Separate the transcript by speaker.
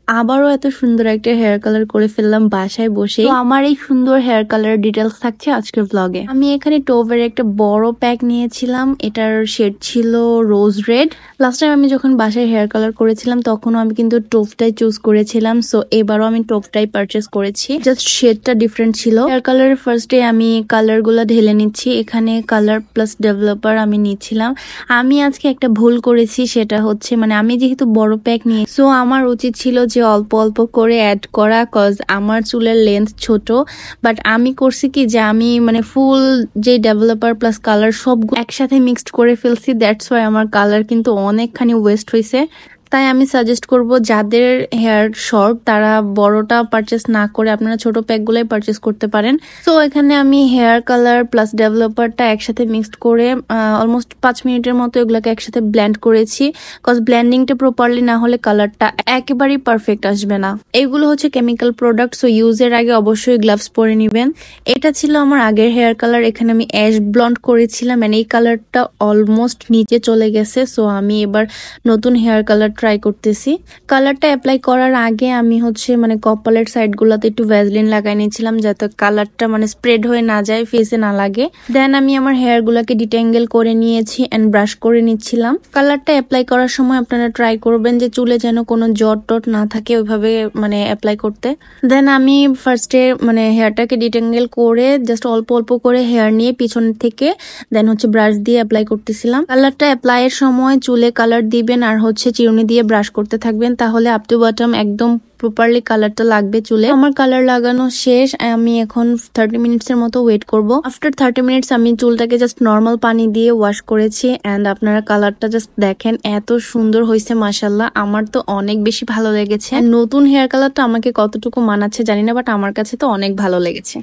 Speaker 1: আবারও এত সুন্দর একটা হেয়ার কালার করে ফেললাম বাসায় বসে। তো আমার এই সুন্দর হেয়ার কালার ডিটেলস থাকছে আজকের ব্লগে। আমি এখানে টোভের একটা বড় প্যাক নিয়েছিলাম, এটার শেড ছিল রোজ রেড। লাস্ট টাইম আমি যখন বাসায় হেয়ার কালার করেছিলাম তখনও আমি কিন্তু টোভটাই চুজ করেছিলাম, সো এবারও আমি টোভটাই পারচেস করেছি, জাস্ট শেডটা ডিফারেন্ট ছিল। হেয়ার কালারের ফার্স্টে আমি কালার গুলা ঢেলে নিচ্ছি। এখানে কালার প্লাস ডেভেলপার আমি নিচ্ছিলাম। আমি আজকে একটা ভুল করেছি, সেটা হচ্ছে মানে আমি যেহেতু বড় প্যাক নিয়ে, সো আমার উচিত ছিল যে অল্প অল্প করে অ্যাড করা, কজ আমার চুলের লেন্থ ছোট। বাট আমি করছি কি যে আমি মানে ফুল যে ডেভেলপার প্লাস কালার সব একসাথে মিক্সড করে ফেলছি, দ্যাটস ওয়াই আমার কালার কিন্তু অনেকখানি ওয়েস্ট হয়েছে। তাই আমি সাজেস্ট করব যাদের হেয়ার শর্ট তারা বড়টা পারচেস না করে আপনারা ছোট প্যাকগুলোই পারচেস করতে পারেন। তো এখানে আমি হেয়ার কালার প্লাস ডেভেলপারটা একসাথে মিক্সড করে অলমোস্ট 5 মিনিটের মতো এগুলোকে একসাথে ব্লেন্ড করেছি, কজ ব্লেন্ডিংটা প্রপারলি না হলে কালারটা একেবারেই পারফেক্ট আসবে না। এগুলো হচ্ছে কেমিক্যাল প্রোডাক্ট, সো ইউজের আগে অবশ্যই গ্লাভস পরে নেবেন। এটা ছিল আমার আগের হেয়ার কালার। এখানে আমি অ্যাশ ব্লন্ড করেছিলাম এন্ড এই কালারটা অলমোস্ট নিচে চলে গেছে, সো আমি এবার নতুন হেয়ার কালার ট্রাই করতেছি। কালারটা অ্যাপ্লাই করার আগে আমি হচ্ছে মানে কপালের সাইড গুলাতে একটু ভ্যাসলিন লাগাই নিয়েছিলাম, যাতে কালারটা মানে স্প্রেড হয়ে না যায়, ফেসে না লাগে। দেন আমি আমার হেয়ার গুলাকে ডিটেঙ্গেল করে নিয়েছি এন্ড ব্রাশ করে নিচ্ছিলাম। কালারটা অ্যাপ্লাই করার সময় আপনারা ট্রাই করবেন যে চুলে যেন কোনো জট টট না থাকে, ওইভাবে মানে অ্যাপ্লাই করতে। দেন আমি ফার্স্টে মানে হেয়ারটাকে ডিটেঙ্গেল করে জাস্ট অল্প অল্প করে হেয়ার নিয়ে পিছন থেকে দেন হচ্ছে ব্রাশ দিয়ে অ্যাপ্লাই করতেছিলাম। কালারটা অ্যাপ্লাই এর সময় চুলে কালার দিবেন আর হচ্ছে চিরুনি দিয়ে ব্রাশ করতে থাকবেন, তাহলে আপ টু বটম একদম প্রপারলি কালারটা লাগবে চুলে। আমার কালার লাগানো শেষ, আমি এখন 30 মিনিটস এর মতো ওয়েট করব। আফটার 30 মিনিটস আমি চুলটাকে জাস্ট নর্মাল পানি দিয়ে ওয়াশ করেছি এন্ড আপনারা কালারটা জাস্ট দেখেন, এত সুন্দর হয়েছে মাশাআল্লাহ। আমার তো অনেক বেশি ভালো লেগেছে। নতুন হেয়ার কালারটা আমাকে কতটুকু মানাচ্ছে জানি না, বাট আমার কাছে তো অনেক ভালো লেগেছে।